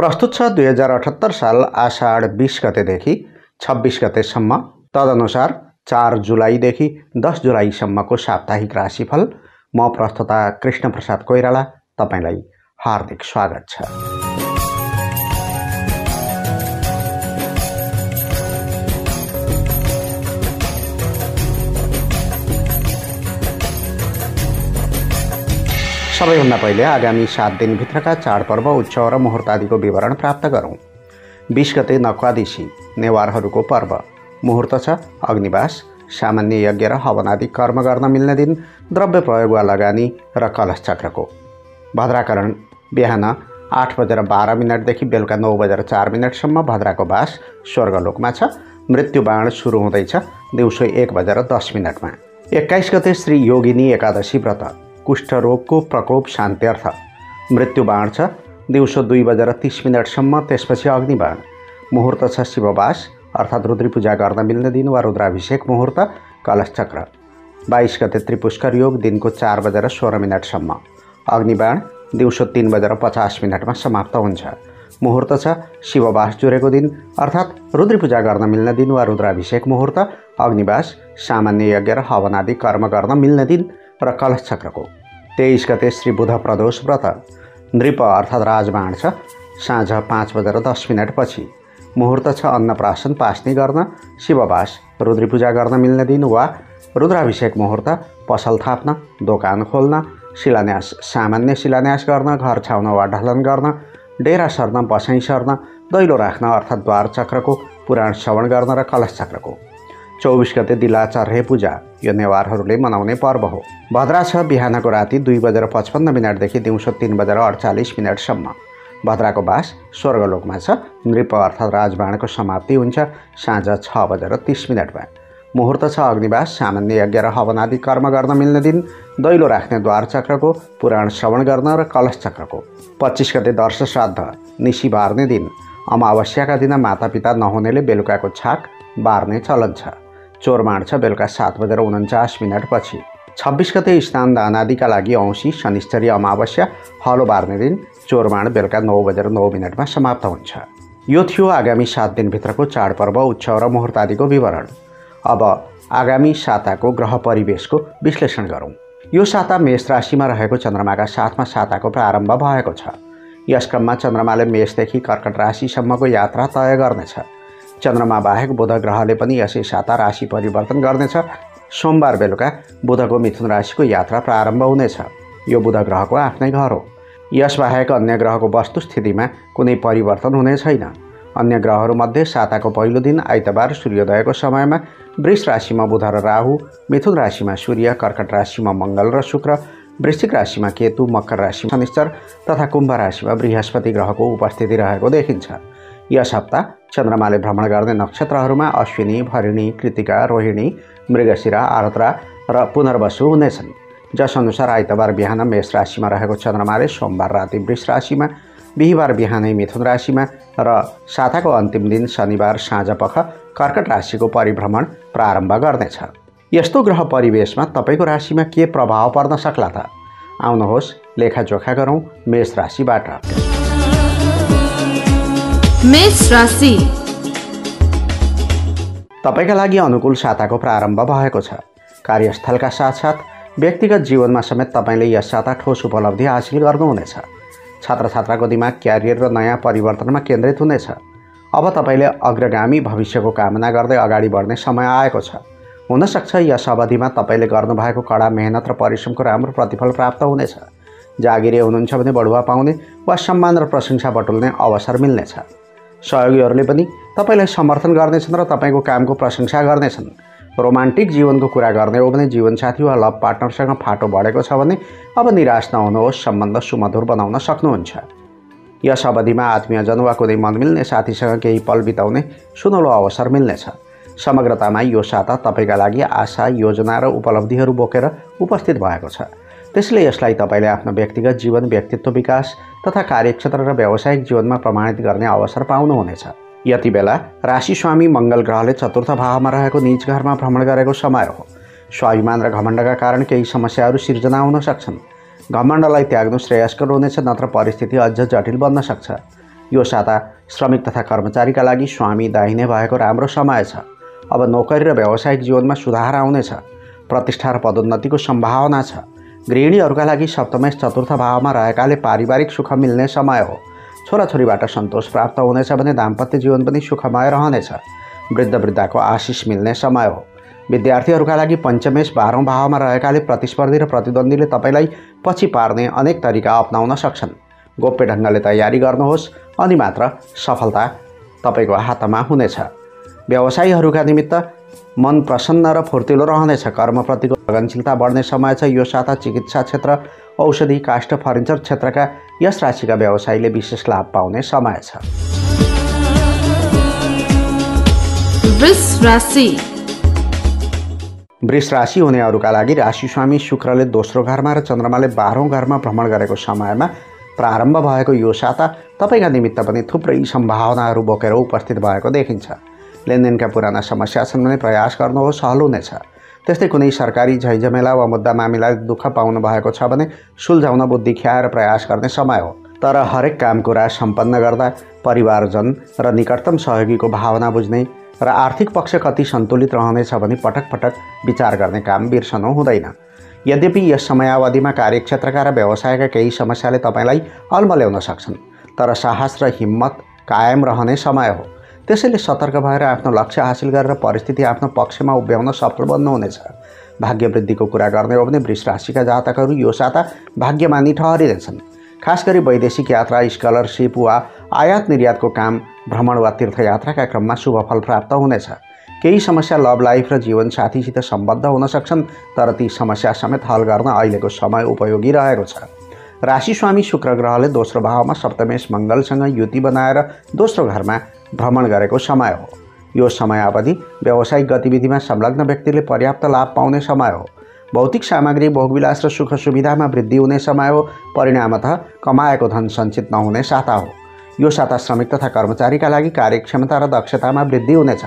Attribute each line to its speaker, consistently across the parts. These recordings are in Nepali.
Speaker 1: प्रस्तुत छ 2078 साल आषाढ 20 गतेदेखि 26 गतेसम्म, तदनुसार 4 जुलाईदेखि 10 जुलाईसम्मको साप्ताहिक राशिफल। म प्रस्तुता कृष्ण प्रसाद कोइराला तपाईलाई हार्दिक स्वागत छ। सबैभन्दा पहिले आगामी 7 दिनभित्रका चाडपर्व, उत्सव र मुहुर्त आदिको विवरण प्राप्त गरौँ। 20 गते नक्वादिशी नेवारहरूको पर्व। मुहुर्त छ अग्निवास, सामान्य यज्ञ र हवन आदि कर्म गर्न मिल्ने दिन, द्रव्य प्रयोग वा लगानी र कलश चक्रको। भद्राकरण बिहान 8:12 देखि बेलुका 9:04 भद्राको बास स्वर्गलोकमा छ। मृत्युबाण सुरु हुँदैछ दिउँसो 1:10। 21 गते श्री योगिनी एकादशी व्रत। कुष्ठरोगको प्रकोप शान्त्यर्थ। मृत्युबाण छ दिउँसो 2:30 त्यसपछि अग्निबाण। मुहुर्त छ शिववास अर्थात् रुद्री पूजा गर्न मिल्ने दिन वा रुद्राभिषेक मुहुर्त, कलश चक्र। 22 गते त्रिपुष्कर योग दिनको 4:16 अग्निबाण दिउँसो 3:50 समाप्त हुन्छ। मुहुर्त छ शिववास जुरेको दिन अर्थात् रुद्री पूजा गर्न मिल्ने दिन वा रुद्राभिषेक मुहुर्त, अग्निवास, सामान्य यज्ञ र हवन आदि कर्म गर्न मिल्ने दिन र कलश चक्रको। 23 गते श्री बुध प्रदोष व्रत। नृप अर्थात् राजबाण छ साँझ 5:10 पछि। मुहुर्त छ अन्नप्राशन पास्ने गर्न, शिववास, रुद्री पूजा गर्न मिल्ने दिन वा रुद्राभिषेक मुहुर्त, पसल थाप्न, दोकान खोल्न, शिलान्यास, सामान्य शिलान्यास गर्न, घर छाउन वा ढलन गर्न, डेरा सर्न, बसाइँ सर्न, दैलो राख्न अर्थात् द्वार चक्रको, पुराण श्रवण गर्न र कलश चक्रको। 24 गते दिलाचर्हे पूजा। यो नेवारहरूले मनाउने पर्व हो। भद्रा छ बिहानको राति 2:55 देखि दिउँसो 3:48 भद्राको बास स्वर्गलोकमा छ। नृप अर्थात् राजबाणको समाप्ति हुन्छ साँझ 6:30। मुहुर्त छ अग्निवास, सामान्य यज्ञ र हवन आदि कर्म गर्न मिल्ने दिन, दैलो राख्ने द्वार चक्रको, पुराण श्रवण गर्न र कलश चक्रको। 25 गते दर्श श्राद्ध, निसी बार्ने दिन। अमावस्याका दिन मातापिता नहुनेले बेलुकाको छाक बार्ने चलन छ। चोरमाण छ बेलुका 7:49 पछि। 26 गते स्नान दान आदिका लागि औँसी, शनिश्चरी, अमावस्या, हलो बार्ने दिन। चोरमाण बेलुका 9:09 समाप्त हुन्छ। यो थियो आगामी 7 दिनभित्रको चाडपर्व, उत्सव र मुहुर्त आदिको विवरण। अब आगामी साताको ग्रह परिवेशको विश्लेषण गरौँ। यो साता मेष राशिमा रहेको चन्द्रमाका साथमा साताको प्रारम्भ भएको छ। यस क्रममा चन्द्रमाले मेषदेखि कर्कट राशिसम्मको यात्रा तय गर्नेछ। चन्द्रमा बाहेक बुध ग्रहले पनि यसै साता राशि परिवर्तन गर्नेछ। सोमबार बेलुका बुधको मिथुन राशिको यात्रा प्रारम्भ हुनेछ। यो बुध ग्रहको आफ्नै घर हो। यसबाहेक अन्य ग्रहको वस्तुस्थितिमा कुनै परिवर्तन हुने छैन। अन्य ग्रहहरूमध्ये साताको पहिलो दिन आइतबार सूर्योदयको समयमा वृष राशिमा बुध र राहु, मिथुन राशिमा सूर्य, कर्कट राशिमा मङ्गल र शुक्र, वृश्चिक राशिमा केतु, मकर राशिमा शनिश्चर तथा कुम्भ राशिमा बृहस्पति ग्रहको उपस्थिति रहेको देखिन्छ। यस हप्ता चन्द्रमाले भ्रमण गर्ने नक्षत्रहरूमा अश्विनी, भरिणी, कृतिका, रोहिणी, मृगशिरा, आर्द्रा र पुनर्वसु हुनेछन्। जसअनुसार आइतबार बिहान मेष राशिमा रहेको चन्द्रमाले सोमबार राति वृष राशिमा, बिहिबार बिहानै मिथुन राशिमा र साताको अन्तिम दिन शनिबार साँझपख कर्कट राशिको परिभ्रमण प्रारम्भ गर्नेछ। यस्तो ग्रह परिवेशमा तपाईँको राशिमा के प्रभाव पर्न सक्ला त? आउनुहोस् लेखाजोखा गरौँ मेष राशिबाट।
Speaker 2: मेष राशि।
Speaker 1: तपाईका लागि अनुकूल साताको प्रारम्भ भएको छ। कार्यस्थलका साथसाथ व्यक्तिगत जीवनमा समेत तपाईँले यस साता ठोस उपलब्धि हासिल गर्नुहुनेछ। छात्रछात्राको दिमाग क्यारियर र नयाँ परिवर्तनमा केन्द्रित हुनेछ। अब तपाईँले अग्रगामी भविष्यको कामना गर्दै अगाडि बढ्ने समय आएको छ। हुनसक्छ यस अवधिमा तपाईँले गर्नुभएको कडा मेहनत र परिश्रमको राम्रो प्रतिफल प्राप्त हुनेछ। जागिरे हुनुहुन्छ भने बढुवा पाउने वा सम्मान र प्रशंसा बटुल्ने अवसर मिल्नेछ। सहयोगीहरूले पनि तपाईँलाई समर्थन गर्नेछन् र तपाईँको कामको प्रशंसा गर्नेछन्। रोमान्टिक जीवनको कुरा गर्ने हो भने जीवनसाथी वा लभ पार्टनरसँग फाटो बढेको छ भने अब निराश नहुनुहोस्, सम्बन्ध सुमधुर बनाउन सक्नुहुन्छ। यस अवधिमा आत्मीयजन वा कुनै मनमिल्ने साथीसँग केही पल बिताउने सुनौलो अवसर मिल्नेछ। समग्रतामा यो साता तपाईँका लागि आशा, योजना र उपलब्धिहरू बोकेर उपस्थित भएको छ। त्यसले यसलाई तपाईँले आफ्नो व्यक्तिगत जीवन, व्यक्तित्व विकास तथा कार्यक्षेत्र र व्यावसायिक जीवनमा प्रमाणित गर्ने अवसर पाउनुहुनेछ। यति बेला राशि स्वामी मङ्गल ग्रहले चतुर्थ भावमा रहेको निज घरमा भ्रमण गरेको समय हो। स्वाभिमान र घमण्डका कारण केही समस्याहरू सिर्जना हुन सक्छन्। घमण्डलाई त्याग्नु श्रेयस्कर हुनेछ, नत्र परिस्थिति अझ जटिल बन्न सक्छ। यो साता श्रमिक तथा कर्मचारीका लागि स्वामी दाहिने भएको राम्रो समय छ। अब नोकरी र व्यावसायिक जीवनमा सुधार आउनेछ। प्रतिष्ठा र पदोन्नतिको सम्भावना छ। गृहिणीहरूका लागि सप्तमेश चतुर्थ भावमा रहेकाले पारिवारिक सुख मिल्ने समय हो। छोराछोरीबाट सन्तोष प्राप्त हुनेछ भने दाम्पत्य जीवन पनि सुखमय रहनेछ। वृद्ध वृद्धाको आशिष मिल्ने समय हो। विद्यार्थीहरूका लागि पञ्चमेश 12औं भावमा रहेकाले प्रतिस्पर्धी र प्रतिद्वन्द्वीले तपाईँलाई पछि पार्ने अनेक तरिका अपनाउन सक्छन्। गोप्य ढङ्गले तयारी गर्नुहोस् अनि मात्र सफलता तपाईँको हातमा हुनेछ। व्यवसायीहरूका निमित्त मन प्रसन्न र फुर्तिलो रहनेछ। कर्मप्रतिको लगनशीलता बढ्ने समय छ। यो साता चिकित्सा क्षेत्र, औषधि, काष्ठ, फर्निचर क्षेत्रका यस राशिका व्यवसायीले विशेष लाभ पाउने समय छ। वृष राशि हुनेहरूका लागि राशि स्वामी शुक्रले दोस्रो घरमा र चन्द्रमाले 12औं घरमा भ्रमण गरेको समयमा प्रारम्भ भएको यो साता तपाईँका निमित्त पनि थुप्रै सम्भावनाहरू बोकेर उपस्थित भएको देखिन्छ। लेनदेनका पुराना समस्या छन् भने प्रयास गर्नुहोस्, हल हुनेछ। त्यस्तै कुनै सरकारी झैझमेला वा मुद्दा मामिलाले दुःख पाउनु भएको छ भने सुल्झाउन बुद्धि ख्याएर प्रयास गर्ने समय हो। तर हरेक काम कुरा सम्पन्न गर्दा परिवारजन र निकटतम सहयोगीको भावना बुझ्ने र आर्थिक पक्ष कति सन्तुलित रहनेछ भनी पटक पटक विचार गर्ने काम बिर्सनु हुँदैन। यद्यपि यस समयावधिमा कार्यक्षेत्रका र व्यवसायका केही समस्याले तपाईँलाई अल्मल्याउन सक्छन्, तर साहस र हिम्मत कायम रहने समय हो। त्यसैले सतर्क भएर आफ्नो लक्ष्य हासिल गरेर परिस्थिति आफ्नो पक्षमा उभ्याउन सफल बन्नुहुनेछ। भाग्य वृद्धिको कुरा गर्ने हो भने वृष राशिका जातकहरू यो साता भाग्यमानी ठहरिनेछन्। खास गरी वैदेशिक यात्रा, स्कलरसिप वा आयात निर्यातको काम, भ्रमण वा तीर्थयात्राका क्रममा शुभफल प्राप्त हुनेछ। केही समस्या लभ लाइफ र जीवनसाथीसित सम्बद्ध हुन सक्छन्, तर ती समस्या समेत हल गर्न अहिलेको समय उपयोगी रहेको छ। राशि स्वामी शुक्र ग्रहले दोस्रो भावमा सप्तमेश मङ्गलसँग युति बनाएर दोस्रो घरमा भ्रमण गरेको समय हो। यो समयावधि व्यावसायिक गतिविधिमा संलग्न व्यक्तिले पर्याप्त लाभ पाउने समय हो। भौतिक सामग्री, भोगविलास र सुख सुविधामा वृद्धि हुने समय हो। परिणामतः कमाएको धन सञ्चित नहुने साता हो। यो साता श्रमिक तथा कर्मचारीका लागि कार्यक्षमता र दक्षतामा वृद्धि हुनेछ।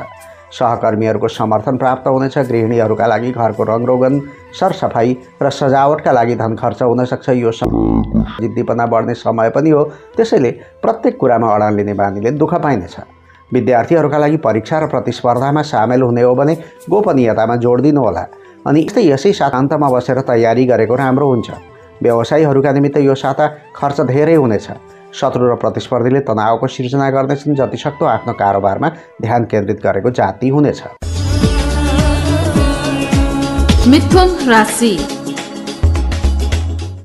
Speaker 1: सहकर्मीहरूको समर्थन प्राप्त हुनेछ। गृहिणीहरूका लागि घरको रङरोगन, सरसफाई र सजावटका लागि धन खर्च हुन सक्छ। यो जिद्दीपना बढ्ने समय पनि हो। त्यसैले प्रत्येक कुरामा अडान लिने बानीले दुःख पाइनेछ। विद्यार्थीहरूका लागि परीक्षा र प्रतिस्पर्धामा सामेल हुने हो भने गोपनीयतामा जोड दिनुहोला अनि यसै सातान्तमा बसेर तयारी गरेको राम्रो हुन्छ। व्यवसायीहरूका निमित्त यो साता खर्च धेरै हुनेछ। शत्रु र प्रतिस्पर्धीले तनावको सिर्जना गर्नेछन्। जतिसक्दो आफ्नो कारोबारमा ध्यान केन्द्रित गरेको जाति हुनेछ।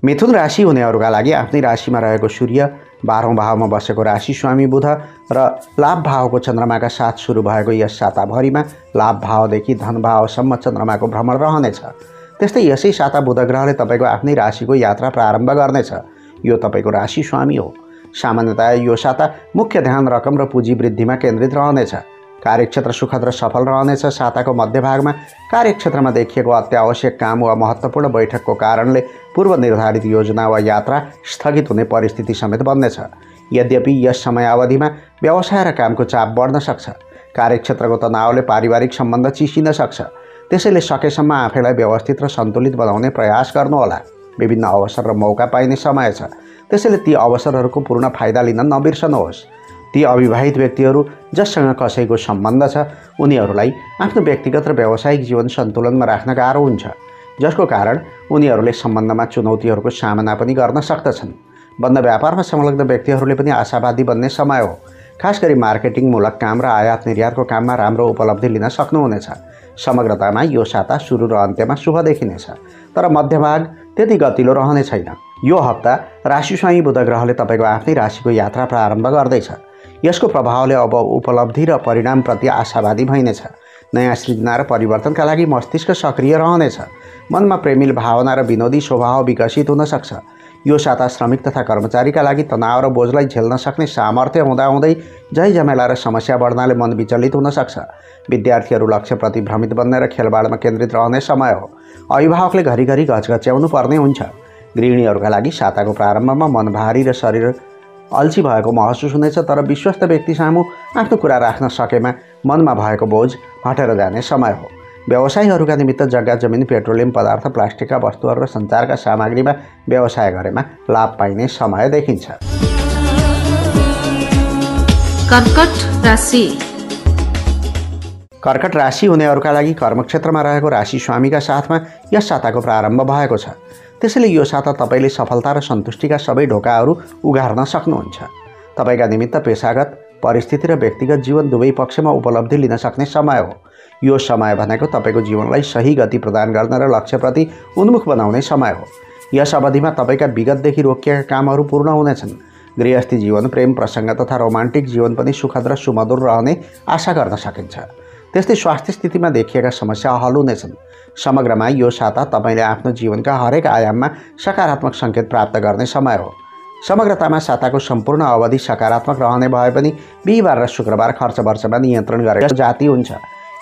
Speaker 1: मिथुन राशि हुनेहरूका लागि आफ्नै राशिमा रहेको सूर्य, 12औं भावमा बसेको राशि स्वामी बुध र लाभ भावको चन्द्रमाका साथ सुरु भएको यस साताभरिमा लाभ भावदेखि धन भावसम्म चन्द्रमाको भ्रमण रहनेछ। त्यस्तै यसै साता बुध ग्रहले तपाईँको आफ्नै राशिको यात्रा प्रारम्भ गर्नेछ। यो तपाईँको राशि स्वामी हो। सामान्यतया यो साता मुख्य ध्यान रकम र पुँजी वृद्धिमा केन्द्रित रहनेछ। कार्यक्षेत्र सुखद र सफल रहनेछ। साताको मध्यभागमा कार्यक्षेत्रमा देखिएको अत्यावश्यक काम वा महत्त्वपूर्ण बैठकको कारणले पूर्व निर्धारित योजना वा यात्रा स्थगित हुने परिस्थिति समेत बन्नेछ। यद्यपि यस समयावधिमा व्यवसाय र कामको चाप बढ्न सक्छ। कार्यक्षेत्रको तनावले पारिवारिक सम्बन्ध चिसिन सक्छ। त्यसैले सकेसम्म आफैलाई व्यवस्थित र सन्तुलित बनाउने प्रयास गर्नुहोला। विभिन्न अवसर र मौका पाइने समय छ। त्यसैले ती अवसरहरूको पूर्ण फाइदा लिन नबिर्सनुहोस्। ती अविवाहित व्यक्तिहरू जससँग कसैको सम्बन्ध छ उनीहरूलाई आफ्नो व्यक्तिगत र व्यावसायिक जीवन सन्तुलनमा राख्न गाह्रो हुन्छ, जसको कारण उनीहरूले सम्बन्धमा चुनौतीहरूको सामना पनि गर्न सक्दछन्। बन्द व्यापारमा संलग्न व्यक्तिहरूले पनि आशावादी बन्ने समय हो। खास गरी मार्केटिङमूलक काम र आयात निर्यातको काममा राम्रो उपलब्धि लिन सक्नुहुनेछ। समग्रतामा यो साता सुरु र अन्त्यमा शुभ देखिनेछ, तर मध्यभाग त्यति गतिलो रहने छैन। यो हप्ता राशि स्वामी बुध ग्रहले तपाईँको आफ्नै राशिको यात्रा प्रारम्भ गर्दैछ। यसको प्रभावले अब उपलब्धि र परिणामप्रति आशावादी भइनेछ। नयाँ सृजना र परिवर्तनका लागि मस्तिष्क सक्रिय रहनेछ। मनमा प्रेमिल भावना र विनोदी स्वभाव विकसित हुन सक्छ। यो साता श्रमिक तथा कर्मचारीका लागि तनाव र बोझलाई झेल्न सक्ने सामर्थ्य हुँदाहुँदै झैझमेला र समस्या बढ्नाले मन विचलित हुन सक्छ। विद्यार्थीहरू लक्ष्यप्रति भ्रमित बन्ने र खेलबाडमा केन्द्रित रहने समय हो। अभिभावकले घरिघरि घचघच्याउनु पर्ने हुन्छ। गृहिणीहरूका लागि साताको प्रारम्भमा मन भारी र शरीर अल्छी भएको महसुस हुनेछ, तर विश्वस्त व्यक्ति सामु आफ्नो कुरा राख्न सकेमा मनमा भएको बोझ हटेर जाने समय हो। व्यवसायीहरूका निमित्त जग्गा जमिन, पेट्रोलियम पदार्थ, प्लास्टिकका वस्तुहरू र सञ्चारका सामग्रीमा व्यवसाय गरेमा लाभ पाइने समय देखिन्छ।
Speaker 2: कर्कट राशि।
Speaker 1: कर्कट राशि हुनेहरूका लागि कर्मक्षेत्रमा रहेको राशि स्वामीका साथमा यस साताको प्रारम्भ भएको छ। त्यसैले यो साता तपाईँले सफलता र सन्तुष्टिका सबै ढोकाहरू उघार्न सक्नुहुन्छ। तपाईँका निमित्त पेशागत परिस्थिति र व्यक्तिगत जीवन दुवै पक्षमा उपलब्धि लिन सक्ने समय हो। यो समय भनेको तपाईँको जीवनलाई सही गति प्रदान गर्न र लक्ष्यप्रति उन्मुख बनाउने समय हो। यस अवधिमा तपाईँका विगतदेखि रोकिएका कामहरू पूर्ण हुनेछन्। गृहस्थी जीवन, प्रेम प्रसङ्ग तथा रोमान्टिक जीवन पनि सुखद र सुमधुर रहने आशा गर्न सकिन्छ। त्यस्तै स्वास्थ्य स्थितिमा देखिएका समस्या हल हुनेछन्। समग्रमा यो साता तपाईँले आफ्नो जीवनका हरेक आयाममा सकारात्मक सङ्केत प्राप्त गर्ने समय हो। समग्रतामा साताको सम्पूर्ण अवधि सकारात्मक रहने भए पनि बिहिबार र शुक्रबार खर्च वर्षमा नियन्त्रण गरेको जाति हुन्छ।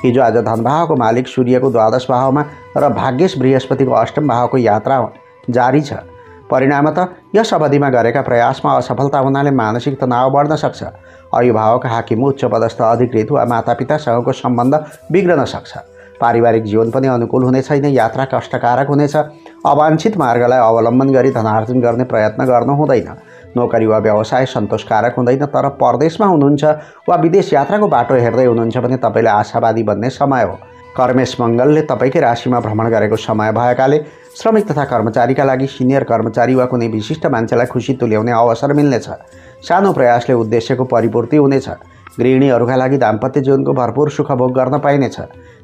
Speaker 1: हिजो आज धनभावको मालिक सूर्यको द्वादश भावमा र भाग्येश बृहस्पतिको अष्टम भावको यात्रा जारी छ। परिणामतः यस अवधिमा गरेका प्रयासमा असफलता हुनाले मानसिक तनाव बढ्न सक्छ। अभिभावक, हाकिम, उच्च पदस्थ अधिकृत वा मातापितासँगको सम्बन्ध बिग्रन सक्छ। पारिवारिक जीवन पनि अनुकूल हुने छैन। यात्रा कष्टकारक हुनेछ। अवाञ्छित मार्गलाई अवलम्बन गरी धनार्जन गर्ने प्रयत्न गर्नु हुँदैन। नोकरी वा व्यवसाय सन्तोषकारक हुँदैन। तर परदेशमा हुनुहुन्छ वा विदेश यात्राको बाटो हेर्दै हुनुहुन्छ भने तपाईँले आशावादी बन्ने समय हो। कर्मेश मङ्गलले तपाईँकै राशिमा भ्रमण गरेको समय भएकाले श्रमिक तथा कर्मचारीका लागि सिनियर कर्मचारी वा कुनै विशिष्ट मान्छेलाई खुसी तुल्याउने अवसर मिल्नेछ। सानो प्रयासले उद्देश्यको परिपूर्ति हुनेछ। गृहिणीहरूका लागि दाम्पत्य जीवनको भरपूर सुखभोग गर्न पाइनेछ।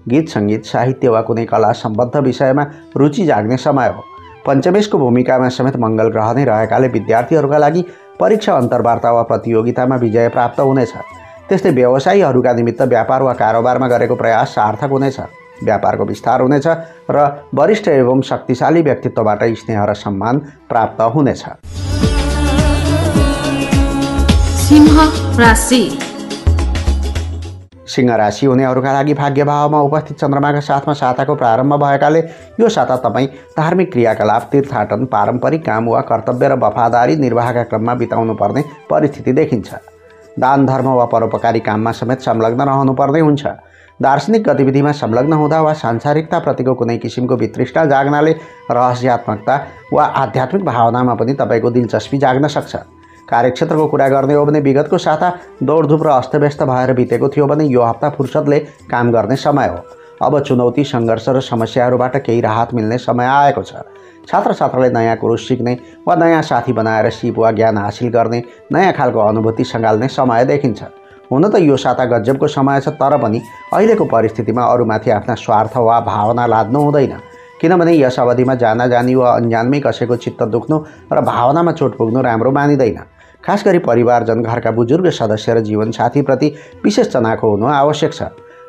Speaker 1: गीत सङ्गीत, साहित्य वा कुनै कला सम्बद्ध विषयमा रुचि जाग्ने समय हो। पञ्चमेशको भूमिकामा समेत मङ्गल ग्रह नै रहेकाले विद्यार्थीहरूका लागि परीक्षा, अन्तर्वार्ता वा प्रतियोगितामा विजय प्राप्त हुनेछ। त्यस्तै व्यवसायीहरूका निमित्त व्यापार वा कारोबारमा गरेको प्रयास सार्थक हुनेछ। व्यापारको विस्तार हुनेछ र वरिष्ठ एवं शक्तिशाली व्यक्तित्वबाट स्नेह र सम्मान प्राप्त हुनेछ।
Speaker 2: सिंह राशि।
Speaker 1: सिंह राशि हुनेहरूका लागि भाग्य भावमा उपस्थित चन्द्रमाका साथमा साताको प्रारम्भ भएकाले यो साता तपाईँ धार्मिक क्रियाकलाप, तीर्थाटन, पारम्परिक काम वा कर्तव्य र वफादारी निर्वाहका क्रममा बिताउनु पर्ने परिस्थिति देखिन्छ। दान धर्म वा परोपकारी काममा समेत संलग्न रहनुपर्ने हुन्छ। दार्शनिक गतिविधिमा संलग्न हुँदा वा सांसारिकताप्रतिको कुनै किसिमको वितृष्णा जाग्नाले रहस्यात्मकता वा आध्यात्मिक भावनामा पनि तपाईँको दिलचस्पी जाग्न सक्छ। कार्यक्षेत्रको कुरा गर्ने हो भने विगतको साता दौडधुप र अस्तव्यस्त भएर बितेको थियो भने यो हप्ता फुर्सदले काम गर्ने समय हो। अब चुनौती, सङ्घर्ष र समस्याहरूबाट केही राहत मिल्ने समय आएको छ। छात्र छात्राले नयाँ कुरो सिक्ने वा नयाँ साथी बनाएर सिप वा ज्ञान हासिल गर्ने नयाँ खालको अनुभूति सँगाल्ने समय देखिन्छ। हुन त यो साता गजबको समय छ, तर पनि अहिलेको परिस्थितिमा अरूमाथि आफ्ना स्वार्थ वा भावना लाद्नु हुँदैन। किनभने यस अवधिमा जानाजानी वा अन्जानमै कसैको चित्त दुख्नु र भावनामा चोट पुग्नु राम्रो मानिँदैन। खास गरी परिवारजन, घरका बुजुर्ग सदस्य र जीवनसाथीप्रति विशेष चनाखो हुनु आवश्यक छ।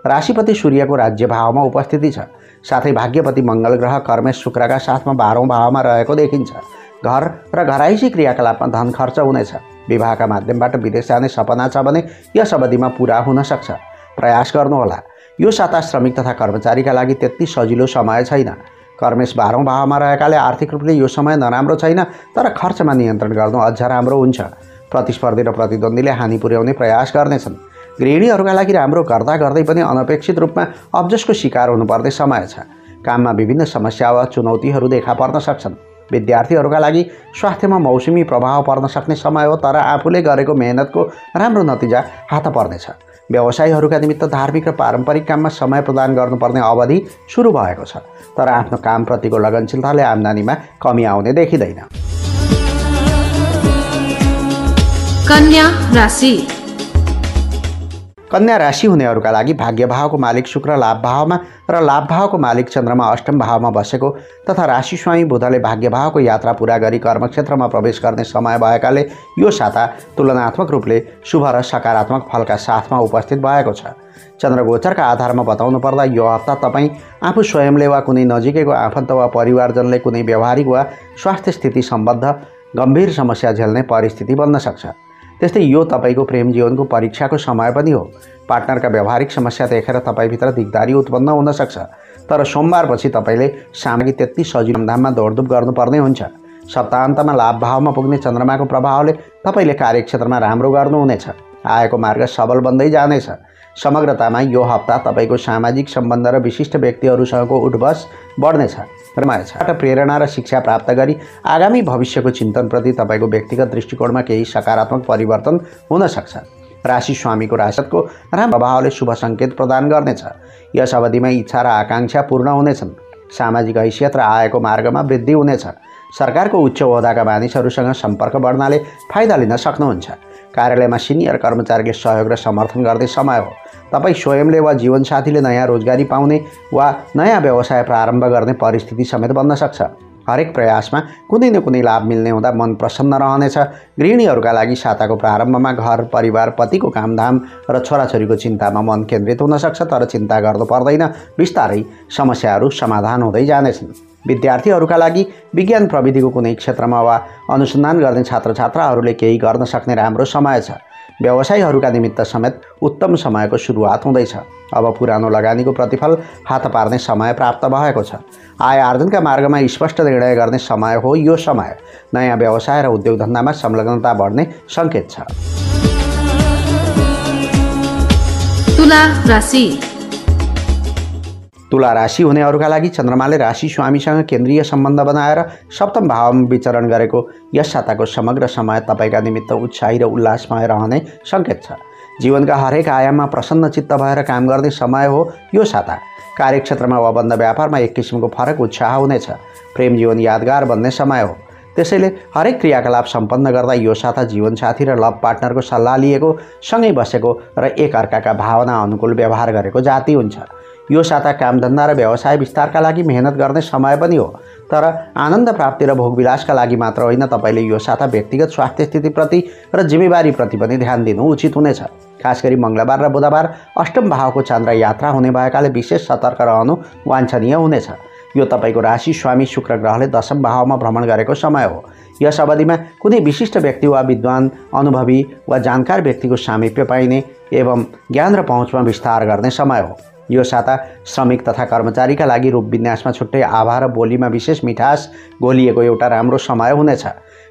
Speaker 1: राशिपति सूर्यको राज्य भावमा उपस्थिति छ। साथै भाग्यपति मङ्गल ग्रह कर्मेश शुक्रका साथमा 12औं भावमा रहेको देखिन्छ। घर र घराइसी क्रियाकलापमा धन खर्च हुनेछ। विवाहका माध्यमबाट विदेश जाने सपना छ भने यस अवधिमा पुरा हुन सक्छ। प्रयास गर्नुहोला। यो साता श्रमिक तथा कर्मचारीका लागि त्यति सजिलो समय छैन। कर्मेश 12औं भावमा रहेकाले आर्थिक रूपले यो समय नराम्रो छैन, तर खर्चमा नियन्त्रण गर्नु अझ राम्रो हुन्छ। प्रतिस्पर्धी र प्रतिद्वन्द्वीले हानि पुर्याउने प्रयास गर्नेछन्। गृहिणीहरूका लागि राम्रो गर्दा गर्दै पनि अनपेक्षित रूपमा अब्जसको शिकार हुनुपर्ने समय छ। काममा विभिन्न समस्या वा चुनौतीहरू देखा पर्न सक्छन्। विद्यार्थीहरूका लागि स्वास्थ्यमा मौसमी प्रभाव पर्न सक्ने समय हो, तर आफूले गरेको मेहनतको राम्रो नतिजा हात पर्नेछ। व्यवसायीहरूका निमित्त धार्मिक र पारम्परिक काममा समय प्रदान गर्नुपर्ने अवधि सुरु भएको छ, तर आफ्नो कामप्रतिको लगनशीलताले आम्दानीमा कमी आउने देखिँदैन।
Speaker 2: कन्या राशि।
Speaker 1: कन्या राशि हुनेहरूका लागि भाग्य भावको मालिक शुक्र लाभ भावमा र लाभ भावको मालिक चन्द्रमा अष्टम भावमा बसेको तथा राशि स्वामी बुधले भाग्य भावको यात्रा पूरा गरी कर्मक्षेत्रमा प्रवेश गर्ने समय भएकाले यो साता तुलनात्मक रूपले शुभ र सकारात्मक फलका साथमा उपस्थित भएको छ। चन्द्रगोचरका आधारमा बताउनु पर्दा यो हप्ता तपाईँ आफू स्वयंले वा कुनै नजिकैको आफन्त वा परिवारजनले कुनै व्यावहारिक वा स्वास्थ्य स्थिति सम्बद्ध गम्भीर समस्या झेल्ने परिस्थिति बन्न सक्छ। त्यस्तै यो तपाईँको प्रेम जीवनको परीक्षाको समय पनि हो। पार्टनरका व्यावहारिक समस्या देखेर तपाईँभित्र दिगदारी उत्पन्न हुन सक्छ, तर सोमबारपछि तपाईँले सामग्री त्यति सजिलो धाममा दौडधुप गर्नुपर्ने हुन्छ। सप्ताहन्तमा लाभ भावमा पुग्ने चन्द्रमाको प्रभावले तपाईँले कार्यक्षेत्रमा राम्रो गर्नुहुनेछ। आएको मार्ग सबल बन्दै जानेछ। समग्रतामा यो हप्ता तपाईँको सामाजिक सम्बन्ध र विशिष्ट व्यक्तिहरूसँगको उठबस बढ्नेछ। रमाइछबाट प्रेरणा र शिक्षा प्राप्त गरी आगामी भविष्यको चिन्तनप्रति तपाईँको व्यक्तिगत दृष्टिकोणमा केही सकारात्मक परिवर्तन हुन सक्छ। राशि स्वामीको राशिको राम्रो प्रभावले शुभ सङ्केत प्रदान गर्नेछ। यस अवधिमा इच्छा र आकाङ्क्षा पूर्ण हुनेछन्। सामाजिक हैसियत र आयको मार्गमा वृद्धि हुनेछ। सरकारको उच्च ओहदाका मानिसहरूसँग सम्पर्क बढ्नाले फाइदा लिन सक्नुहुन्छ। कार्यालयमा सिनियर कर्मचारीले सहयोग र समर्थन गर्ने समय हो। तपाईँ स्वयंले वा जीवनसाथीले नयाँ रोजगारी पाउने वा नयाँ व्यवसाय प्रारम्भ गर्ने परिस्थिति समेत बन्न सक्छ। हरेक प्रयासमा कुनै न कुनै लाभ मिल्ने हुँदा मन प्रसन्न रहनेछ। गृहिणीहरूका लागि साताको प्रारम्भमा घर परिवार पतिको कामधाम र छोराछोरीको चिन्तामा मन केन्द्रित हुन सक्छ, तर चिन्ता गर्नु पर्दैन। बिस्तारै समस्याहरू समाधान हुँदै जानेछन्। विद्यार्थीहरूका लागि विज्ञान प्रविधिको कुनै क्षेत्रमा वा अनुसन्धान गर्ने छात्रछात्राहरूले केही गर्न सक्ने राम्रो समय छ। व्यवसायीहरूका निमित्त समेत उत्तम समयको सुरुवात हुँदैछ। अब पुरानो लगानीको प्रतिफल हात पार्ने समय प्राप्त भएको छ। आय आर्जनका मार्गमा स्पष्ट निर्णय गर्ने समय हो यो समय। नयाँ व्यवसाय र उद्योग धन्दामा संलग्नता बढ्ने सङ्केत छ।
Speaker 2: तुला राशि।
Speaker 1: तुला राशि हुनेहरूका लागि चन्द्रमाले राशि स्वामीसँग केन्द्रीय सम्बन्ध बनाएर सप्तम भावमा विचरण गरेको यस साताको समग्र समय तपाईँका निमित्त उत्साही र उल्लासमय रहने सङ्केत छ। जीवनका हरेक आयाममा प्रसन्न चित्त भएर काम गर्ने समय हो यो साता। कार्यक्षेत्रमा वा बन्द व्यापारमा एक किसिमको फरक उत्साह हुनेछ। प्रेम जीवन यादगार बन्ने समय हो। त्यसैले हरेक क्रियाकलाप सम्पन्न गर्दा यो साता जीवनसाथी र लभ पार्टनरको सल्लाह लिएको, सँगै बसेको र एकअर्काका भावना अनुकूल व्यवहार गरेको जाति हुन्छ। यो साता कामधन्दा र व्यवसाय विस्तारका लागि मेहनत गर्ने समय पनि हो। तर आनन्द प्राप्ति र भोगविलासका लागि मात्र होइन, तपाईँले यो साता व्यक्तिगत स्वास्थ्य स्थितिप्रति र जिम्मेवारीप्रति पनि ध्यान दिनु उचित हुनेछ। खास गरी मङ्गलबार र बुधबार अष्टम भावको चन्द्र यात्रा हुने भएकाले विशेष सतर्क रहनु वाञ्छनीय हुनेछ। यो तपाईँको राशि स्वामी शुक्र ग्रहले दशम भावमा भ्रमण गरेको समय हो। यस अवधिमा कुनै विशिष्ट व्यक्ति वा विद्वान, अनुभवी वा जानकार व्यक्तिको सामिप्य पाइने एवं ज्ञान र पहुँचमा विस्तार गर्ने समय हो। यो साता श्रमिक तथा कर्मचारीका लागि रूप विन्यासमा छुट्टै आभा र बोलीमा विशेष मिठास घोलिएको एउटा राम्रो समय हुनेछ।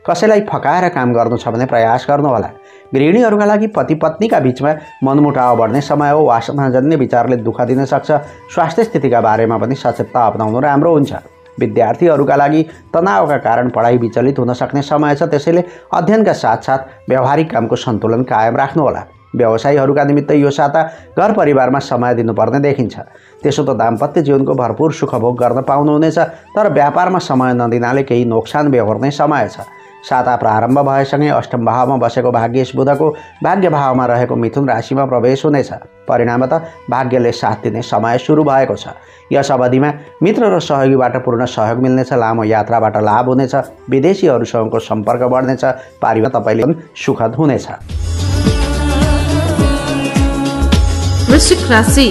Speaker 1: कसैलाई फकाएर काम गर्नु छ भने प्रयास गर्नुहोला। गृहिणीहरूका लागि पति पत्नीका बीचमा मनमुटाव बढ्ने समय हो। वासनाजन्य विचारले दुःख दिन सक्छ। स्वास्थ्य स्थितिका बारेमा पनि सचेतता अपनाउनु राम्रो हुन्छ। विद्यार्थीहरूका लागि तनावका कारण पढाइ विचलित हुन सक्ने समय छ। त्यसैले अध्ययनका साथसाथ व्यावहारिक कामको सन्तुलन कायम राख्नुहोला। व्यवसायीहरूका निमित्त यो साता घर परिवारमा समय दिनुपर्ने देखिन्छ। त्यसो त दाम्पत्य जीवनको भरपूर सुखभोग गर्न पाउनुहुनेछ, तर व्यापारमा समय नदिनाले केही नोक्सान बेहोर्ने समय छ। साता प्रारम्भ भएसँगै अष्टम भावमा बसेको भाग्येश बुधको भाग्य भावमा रहेको मिथुन राशिमा प्रवेश हुनेछ। परिणामतः भाग्यले साथ दिने समय सुरु भएको छ। यस अवधिमा मित्र र सहयोगीबाट पूर्ण सहयोग मिल्नेछ। लामो यात्राबाट लाभ हुनेछ। विदेशीहरूसँगको सम्पर्क बढ्नेछ। पारिवारिक तपाईँले पनि सुखद हुनेछ।
Speaker 2: वृश्चिक राशि।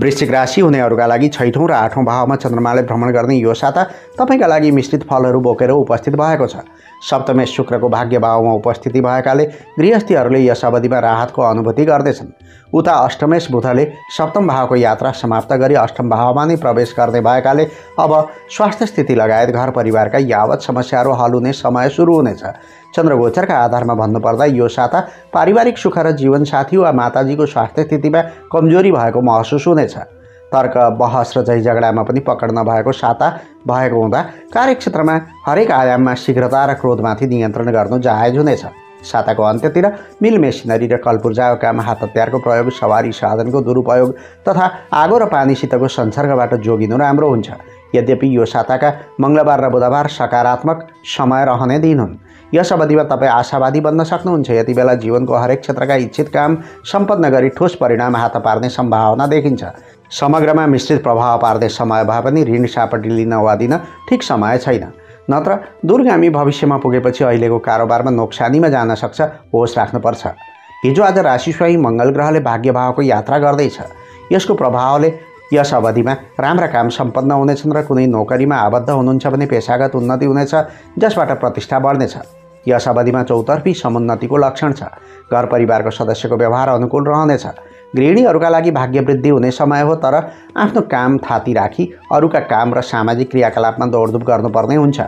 Speaker 1: वृश्चिक राशि हुनेहरूका लागि छैठौँ र आठौँ भावमा चन्द्रमाले भ्रमण गर्ने यो साता तपाईँका लागि मिश्रित फलहरू बोकेर उपस्थित भएको छ। सप्तमेश शुक्रको भाग्य भावमा उपस्थिति भएकाले गृहस्थीहरूले यस अवधिमा राहतको अनुभूति गर्दैछन्। उता अष्टमेश बुधले सप्तम भावको यात्रा समाप्त गरी अष्टम भावमा नै प्रवेश गर्ने भएकाले अब स्वास्थ्य स्थिति लगायत घर परिवारका यावत समस्याहरू हल हुने समय सुरु हुनेछ। चन्द्रगोचरका आधारमा भन्नुपर्दा यो साता पारिवारिक सुख र जीवनसाथी वा माताजीको स्वास्थ्य स्थितिमा कमजोरी भएको महसुस हुनेछ। तर्क बहस र झै झगडामा पनि पकड नभएको साता भएको हुँदा कार्यक्षेत्रमा हरेक आयाममा शीघ्रता र क्रोधमाथि नियन्त्रण गर्नु जायज हुनेछ। साताको अन्त्यतिर मिल मेसिनरी र कलपुर्जाको काम, हात हतियारको प्रयोग, सवारी साधनको दुरुपयोग तथा आगो र पानीसितको संसर्गबाट जोगिनु राम्रो हुन्छ। यद्यपि यो साताका मङ्गलबार र बुधबार सकारात्मक समय रहने दिन हुन्। यस अवधिमा तपाईँ आशावादी बन्न सक्नुहुन्छ। यति बेला जीवनको हरेक क्षेत्रका इच्छित काम सम्पन्न गरी ठोस परिणाम हात पार्ने सम्भावना देखिन्छ। समग्रमा मिश्रित प्रभाव पार्ने समय भए पनि ऋण सापटी लिन वा दिन ठिक समय छैन। नत्र दूरगामी भविष्यमा पुगेपछि अहिलेको कारोबारमा नोक्सानीमा जान सक्छ। होस राख्नुपर्छ। हिजो आज राशि स्वामी मङ्गल ग्रहले भाग्य भावको यात्रा गर्दैछ। यसको प्रभावले यस अवधिमा राम्रा काम सम्पन्न हुनेछन् र कुनै नोकरीमा आबद्ध हुनुहुन्छ भने पेशागत उन्नति हुनेछ, जसबाट प्रतिष्ठा बढ्नेछ। यस अवधिमा चौतर्फी समुन्नतिको लक्षण छ। घर परिवारको सदस्यको व्यवहार अनुकूल रहनेछ। गृहिणीहरूका लागि भाग्य वृद्धि हुने समय हो, तर आफ्नो काम थाती राखी अरूका काम र सामाजिक क्रियाकलापमा दौडधुप गर्नुपर्ने हुन्छ।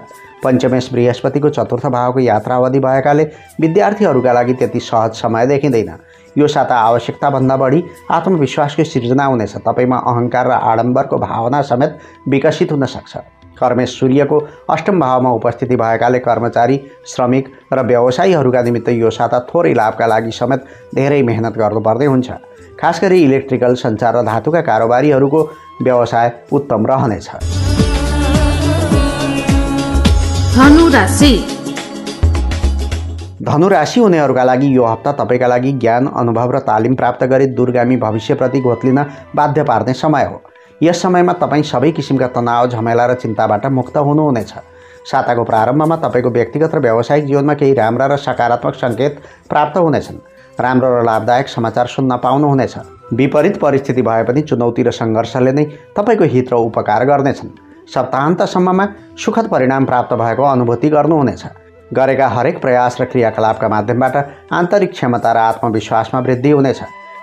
Speaker 1: पञ्चमेश बृहस्पतिको चतुर्थ भावको यात्रा अवधि भएकाले विद्यार्थीहरूका लागि त्यति सहज समय देखिँदैन। यो साता आवश्यकताभन्दा बढी आत्मविश्वासको सिर्जना हुनेछ। तपाईँमा अहङ्कार र आडम्बरको भावना समेत विकसित हुन सक्छ। कर्मेश सूर्यको अष्टम भावमा उपस्थिति भएकाले कर्मचारी, श्रमिक र व्यवसायीहरूका निमित्त यो साता थोरै लाभका लागि समेत धेरै मेहनत गर्नुपर्ने हुन्छ। खास गरी इलेक्ट्रिकल, सञ्चार र धातुका कारोबारीहरूको व्यवसाय उत्तम रहनेछ।
Speaker 2: धनु राशि।
Speaker 1: धनु राशि हुनेहरूका लागि यो हप्ता तपाईँका लागि ज्ञान, अनुभव र तालिम प्राप्त गरी दूरगामी भविष्यप्रति घोत्लिन बाध्य पार्ने समय हो। यस समयमा तपाईँ सबै किसिमका तनाव, झमेला र चिन्ताबाट मुक्त हुनुहुनेछ। साताको प्रारम्भमा तपाईँको व्यक्तिगत र व्यावसायिक जीवनमा केही राम्रा र सकारात्मक सङ्केत प्राप्त हुनेछन्। राम्रो र लाभदायक समाचार सुन्न पाउनुहुनेछ। विपरीत परिस्थिति भए पनि चुनौती र सङ्घर्षले नै तपाईँको हित र उपकार गर्नेछन्। सप्ताहन्तसम्ममा सुखद परिणाम प्राप्त भएको अनुभूति गर्नुहुनेछ। गरेका हरेक प्रयास र क्रियाकलापका माध्यमबाट आन्तरिक क्षमता र आत्मविश्वासमा वृद्धि हुनेछ।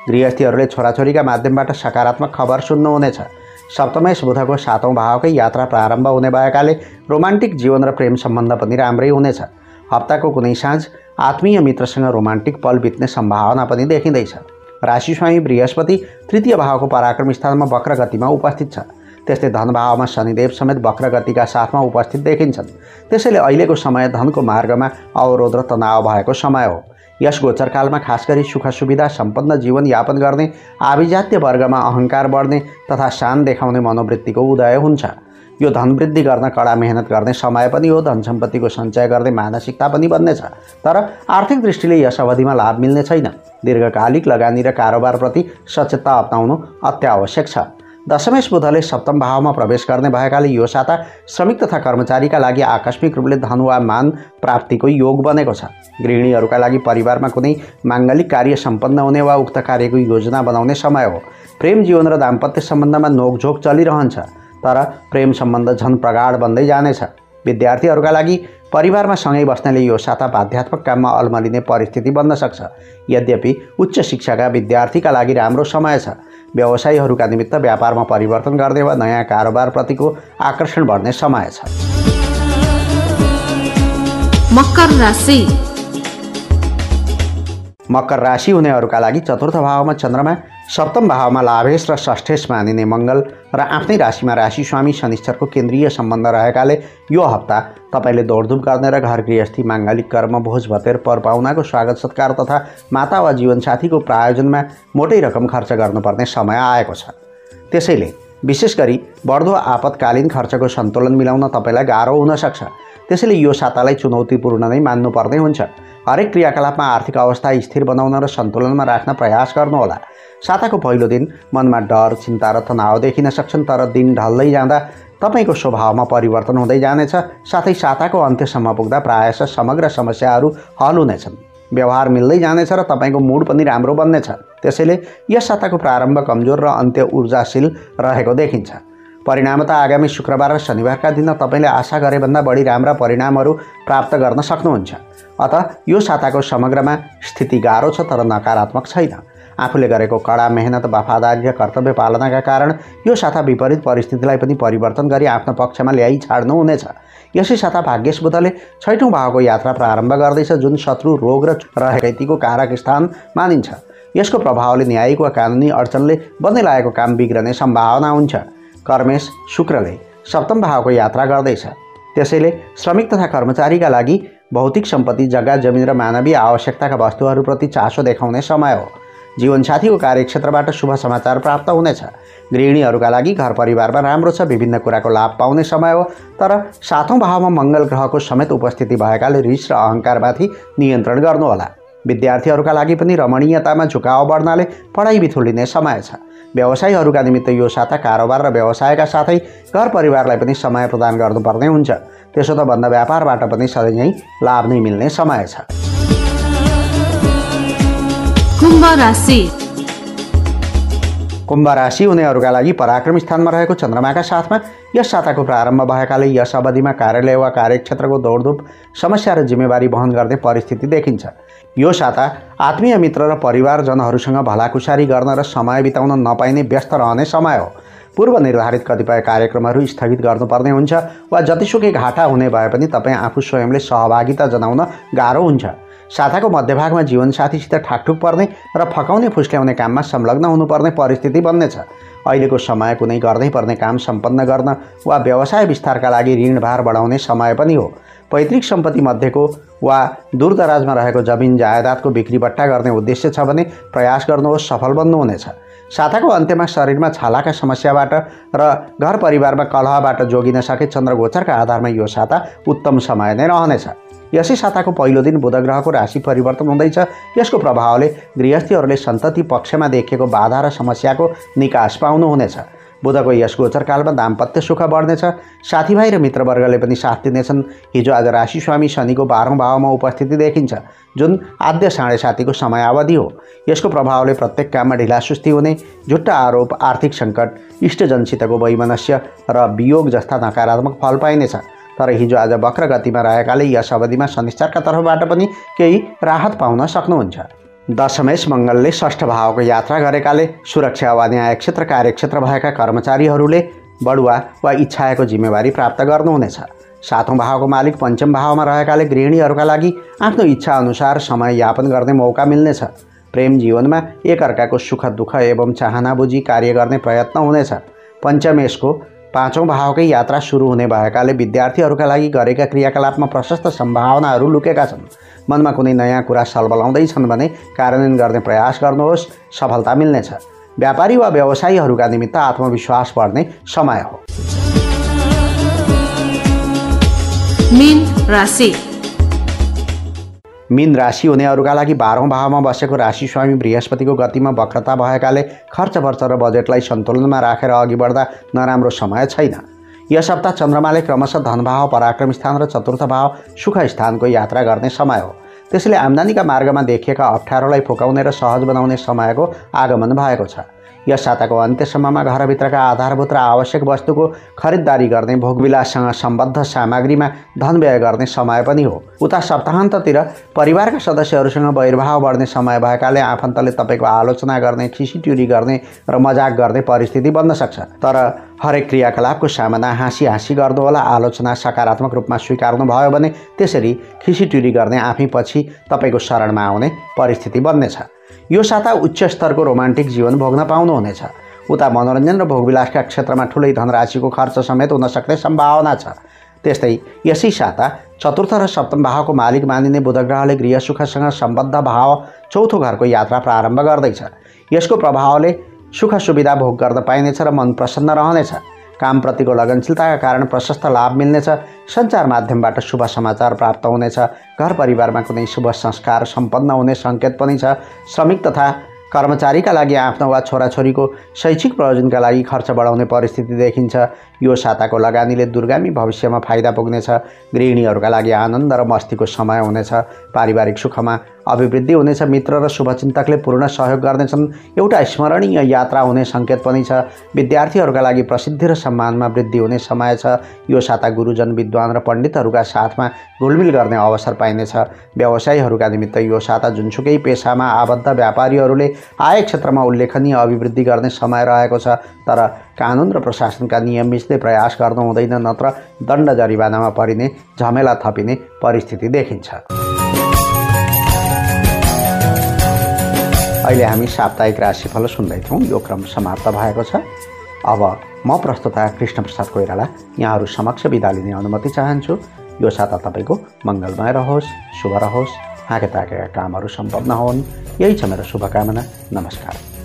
Speaker 1: गृहस्थीहरूले छोराछोरीका माध्यमबाट सकारात्मक खबर सुन्नुहुनेछ। सप्तमेश बुधको 7औं भावकै यात्रा प्रारम्भ हुने भएकाले रोमान्टिक जीवन र प्रेम सम्बन्ध पनि राम्रै हुनेछ। हप्ताको कुनै साँझ आत्मीय मित्रसँग रोमान्टिक पल बित्ने सम्भावना पनि देखिँदैछ। राशिस्वामी बृहस्पति तृतीय भावको पराक्रम स्थानमा वक्र गतिमा उपस्थित छ। त्यस्तै धन भावमा शनिदेव समेत वक्र गतिका साथमा उपस्थित देखिन्छन्। त्यसैले अहिलेको समय धनको मार्गमा अवरोध र तनाव भएको समय हो। यस गोचरकालमा खास गरी सुख सुविधा सम्पन्न जीवनयापन गर्ने, आभिजात्य वर्गमा अहङ्कार बढ्ने तथा शान देखाउने मनोवृत्तिको उदय हुन्छ। यो धन वृद्धि गर्न कडा मेहनत गर्ने समय पनि हो। धन सम्पत्तिको सञ्चय गर्ने मानसिकता पनि बन्नेछ, तर आर्थिक दृष्टिले यस अवधिमा लाभ मिल्ने छैन। दीर्घकालिक लगानी र कारोबारप्रति सचेतता अपनाउनु अत्यावश्यक छ। दशमेश बुधले सप्तम भावमा प्रवेश गर्ने भएकाले यो साता श्रमिक तथा कर्मचारीका लागि आकस्मिक रूपले धन वा मान प्राप्तिको योग बनेको छ। गृहिणीहरूका लागि परिवारमा कुनै माङ्गलिक कार्य सम्पन्न हुने वा उक्त कार्यको योजना बनाउने समय हो। प्रेम जीवन र दाम्पत्य सम्बन्धमा नोकझोक चलिरहन्छ, तर प्रेम सम्बन्ध झन प्रगाढ बन्दै जानेछ। विद्यार्थीहरूका लागि परिवारमा सँगै बस्नेले यो साता बाध्यात्मक काममा अल्मलिने परिस्थिति बन्न सक्छ। यद्यपि उच्च शिक्षाका विद्यार्थीका लागि राम्रो समय छ। व्यवसायीहरूका निमित्त व्यापारमा परिवर्तन गर्ने वा नयाँ कारोबारप्रतिको आकर्षण बढ्ने समय छ।
Speaker 2: मकर राशि।
Speaker 1: मकर राशि हुनेहरूका लागि चतुर्थ भावमा चन्द्रमा, सप्तम भावमा लाभेश र षष्ठेश मानिने मङ्गल र आफ्नै राशिमा राशि स्वामी शनिश्चरको केन्द्रीय सम्बन्ध रहेकाले यो हप्ता तपाईँले दौडधुप गर्ने र घर गृहस्थी, माङ्गलिक कर्म, भोज भतेर, परपाहुनाको स्वागत सत्कार तथा माता वा जीवनसाथीको प्रायोजनमा मोटै रकम खर्च गर्नुपर्ने समय आएको छ। त्यसैले विशेष गरी बढ्दो आपतकालीन खर्चको सन्तुलन मिलाउन तपाईँलाई गाह्रो हुन सक्छ। त्यसैले यो सातालाई चुनौतीपूर्ण नै मान्नुपर्ने हुन्छ। हरेक क्रियाकलापमा आर्थिक अवस्था स्थिर बनाउन र सन्तुलनमा राख्न प्रयास गर्नुहोला। साताको पहिलो दिन मनमा डर, चिन्ता र तनाव देखिन सक्छन्, तर दिन ढल्दै जाँदा तपाईँको स्वभावमा परिवर्तन हुँदै जानेछ। साथै साताको अन्त्यसम्म पुग्दा प्रायः समग्र समस्याहरू हल हुनेछन्। व्यवहार मिल्दै जानेछ र तपाईँको मुड पनि राम्रो बन्नेछ। त्यसैले यस साताको प्रारम्भ कमजोर र अन्त्य ऊर्जाशील रहेको देखिन्छ। परिणामतः आगामी शुक्रबार र शनिबारका दिन तपाईँले आशा गरेभन्दा बढी राम्रा परिणामहरू प्राप्त गर्न सक्नुहुन्छ। अतः यो साताको समग्रमा स्थिति गाह्रो छ, तर नकारात्मक छैन। आफूले गरेको कडा मेहनत, वफादारी र कर्तव्य पालनाका कारण यो साता विपरीत परिस्थितिलाई पनि परिवर्तन गरी आफ्नो पक्षमा ल्याइ छाड्नुहुनेछ। यसै साता भाग्येश बुधले 6औं भावको यात्रा प्रारम्भ गर्दैछ, जुन शत्रु, रोग र रहेको कारक स्थान मानिन्छ। यसको प्रभावले न्यायिक वा कानुनी अडचनले बन्दै लागेको काम बिग्रने सम्भावना हुन्छ। कर्मेश शुक्रले सप्तम भावको यात्रा गर्दैछ। त्यसैले श्रमिक तथा कर्मचारीका लागि भौतिक सम्पत्ति, जग्गा जमिन र मानवीय आवश्यकताका वस्तुहरूप्रति चासो देखाउने समय हो। जीवनसाथीको कार्यक्षेत्रबाट शुभ समाचार प्राप्त हुनेछ। गृहिणीहरूका लागि घर परिवारमा राम्रो छ, विभिन्न कुराको लाभ पाउने समय हो। तर 7औं भावमा मङ्गल ग्रहको समेत उपस्थिति भएकाले रिस र अहङ्कारमाथि नियन्त्रण गर्नुहोला। विद्यार्थीहरूका लागि पनि रमणीयतामा झुकाव बढ्नाले पढाइ बिथुलिने समय छ। व्यवसायीहरूका निमित्त यो साता कारोबार र व्यवसायका साथै घर परिवारलाई पनि समय प्रदान गर्नुपर्ने हुन्छ। त्यसो त बन्द व्यापारबाट पनि सधैँ नै लाभ नै मिल्ने समय छ।
Speaker 2: कुम्भ राशि।
Speaker 1: कुम्भ राशि हुनेहरूका लागि पराक्रम स्थानमा रहेको चन्द्रमाका साथमा यस साताको प्रारम्भ भएकाले यस अवधिमा कार्यालय वा कार्यक्षेत्रको दौडधुप, समस्या र जिम्मेवारी वहन गर्ने परिस्थिति देखिन्छ। यो साता आत्मीय मित्र र परिवारजनहरूसँग भलाकुसारी गर्न र समय बिताउन नपाइने व्यस्त रहने समय हो। पूर्व निर्धारित कतिपय कार्यक्रमहरू स्थगित गर्नुपर्ने हुन्छ वा जतिसुकै घाटा हुने भए पनि तपाईँ आफू स्वयंले सहभागिता जनाउन गाह्रो हुन्छ। साताको मध्यभागमा जीवनसाथीसित ठाकठुक पर्ने र फकाउने फुस्ल्याउने काममा संलग्न हुनुपर्ने परिस्थिति बन्नेछ। अहिलेको समय कुनै गर्दै पर्ने काम सम्पन्न गर्न वा व्यवसाय विस्तारका लागि ऋणभार बढाउने समय पनि हो। पैतृक सम्पत्ति मध्येको वा दूरदराजमा रहेको जमिन जायदादको बिक्रीबट्टा गर्ने उद्देश्य छ भने प्रयास गर्नुहोस्, सफल बन्नुहुनेछ। साताको अन्त्यमा शरीरमा छालाका समस्याबाट र घर परिवारमा कलहबाट जोगिन सके चन्द्रगोचरका आधारमा यो साता उत्तम समय नै रहनेछ। यसै साताको पहिलो दिन बुध ग्रहको राशि परिवर्तन हुँदैछ। यसको प्रभावले गृहस्थीहरूले सन्तति पक्षमा देखिएको बाधा र समस्याको निकास पाउनुहुनेछ। बुधको यस गोचरकालमा दाम्पत्य सुख बढ्नेछ। साथीभाइ र मित्रवर्गले पनि साथ दिनेछन्। हिजो आज राशि स्वामी शनिको 12औं भावमा उपस्थिति देखिन्छ, जुन आद्य साढे सातीको समयावधि हो। यसको प्रभावले प्रत्येक काममा ढिलासुस्ती हुने, झुट्टा आरोप, आर्थिक सङ्कट, इष्टजनसितको वैमनस्य र वियोग जस्ता नकारात्मक फल पाइनेछ। तर हिजो आज वक्र गतिमा रहेकाले यस अवधिमा शनिश्चरका तर्फबाट पनि केही राहत पाउन सक्नुहुन्छ। दशमेश मङ्गलले षष्ठ भावको यात्रा गरेकाले सुरक्षा वा न्याय क्षेत्र, कार्यक्षेत्र भएका कर्मचारीहरूले बढुवा वा इच्छाएको जिम्मेवारी प्राप्त गर्नुहुनेछ। सातौं भावको मालिक पञ्चम भावमा रहेकाले गृहिणीहरूका लागि आफ्नो इच्छा अनुसार समय यापन गर्ने मौका मिल्नेछ। प्रेम जीवनमा एकअर्काको सुख दुःख एवं चाहना बुझी कार्य गर्ने प्रयत्न हुनेछ। पञ्चमेशको पाँचौं भावकै यात्रा सुरु हुने भएकाले विद्यार्थीहरूका लागि गरेका क्रियाकलापमा प्रशस्त सम्भावनाहरू लुकेका छन्। मनमा कुनै नयाँ कुरा सलबलाउँदैछन् भने कार्यान्वयन गर्ने प्रयास गर्नुहोस्, सफलता मिल्नेछ। व्यापारी वा व्यवसायीहरूका निमित्त आत्मविश्वास बढ्ने समय हो।
Speaker 2: मीन राशि।
Speaker 1: मीन राशि हुनेहरूका लागि 12औं भावमा बसेको राशि स्वामी बृहस्पतिको गतिमा वक्रता भएकाले खर्च र बजेटलाई सन्तुलनमा राखेर अघि बढ्दा नराम्रो समय छैन। यस हप्ता चन्द्रमाले क्रमशः धनभाव, पराक्रम स्थान र चतुर्थ भाव सुख स्थानको यात्रा गर्ने समय हो। त्यसैले आम्दानीका मार्गमा देखिएका अप्ठ्यारोलाई फुकाउने र सहज बनाउने समयको आगमन भएको छ। यस साताको अन्त्यसम्ममा घरभित्रका आधारभूत र आवश्यक वस्तुको खरिददारी गर्ने, भोगविलाससँग सम्बद्ध सामग्रीमा धन व्यय गर्ने समय पनि हो। उता सप्ताहन्ततिर परिवारका सदस्यहरूसँग वैरभाव बढ्ने समय भएकाले आफन्तले तपाईँको आलोचना गर्ने, खिसीट्युरी गर्ने र मजाक गर्ने परिस्थिति बन्न सक्छ। तर हरेक क्रियाकलापको सामना हाँसी गर्नुहोला। आलोचना सकारात्मक रूपमा स्वीकार्नुभयो भने त्यसरी खिसीट्युरी गर्ने आफैपछि तपाईँको शरणमा आउने परिस्थिति बन्नेछ। यो साता उच्च स्तरको रोमान्टिक जीवन भोग्न पाउनुहुनेछ। उता मनोरञ्जन र भोगविलासका क्षेत्रमा ठुलै धनराशिको खर्च समेत हुन सक्ने सम्भावना छ। त्यस्तै यसै साता चतुर्थ र सप्तम भावको मालिक मानिने बुध ग्रहले गृह सुखसँग सम्बद्ध भाव चौथो घरको यात्रा प्रारम्भ गर्दैछ। यसको प्रभावले सुख सुविधा भोग गर्न पाइनेछ र मन प्रसन्न रहनेछ। कामप्रतिको लगनशीलताका कारण प्रशस्त लाभ मिल्नेछ। सञ्चार माध्यमबाट शुभ समाचार प्राप्त हुनेछ। घर परिवारमा कुनै शुभ संस्कार सम्पन्न हुने सङ्केत पनि छ। श्रमिक तथा कर्मचारीका लागि आफ्नो वा छोराछोरीको शैक्षिक प्रयोजनका लागि खर्च बढाउने परिस्थिति देखिन्छ। यो साताको लगानीले दूरगामी भविष्यमा फाइदा पुग्नेछ। गृहिणीहरूका लागि आनन्द र मस्तीको समय हुनेछ। पारिवारिक सुखमा अभिवृद्धि हुनेछ। मित्र र शुभचिन्तकले पूर्ण सहयोग गर्नेछन्। एउटा स्मरणीय यात्रा हुने सङ्केत पनि छ। विद्यार्थीहरूका लागि प्रसिद्धि र सम्मानमा वृद्धि हुने समय छ। यो साता गुरुजन, विद्वान र पण्डितहरूका साथमा घुलमिल गर्ने अवसर पाइनेछ। व्यवसायीहरूका निमित्त यो साता जुनसुकै पेसामा आबद्ध व्यापारीहरूले आय क्षेत्रमा उल्लेखनीय अभिवृद्धि गर्ने समय रहेको छ। तर कानुन र प्रशासनका नियम मिच्दै प्रयास गर्नु हुँदैन, नत्र दण्ड जरिवानामा परिने, झमेला थपिने परिस्थिति देखिन्छ। अहिले हामी साप्ताहिक राशिफल सुन्दैछौँ। यो क्रम समाप्त भएको छ। अब म प्रस्तुता कृष्ण प्रसाद कोइराला यहाँहरू समक्ष बिदा लिने अनुमति चाहन्छु। यो साता तपाईँको मङ्गलमय रहोस्, शुभ रहोस्, हाँके ताकेका कामहरू सम्पन्न हुन्, यही छ मेरो शुभकामना। नमस्कार।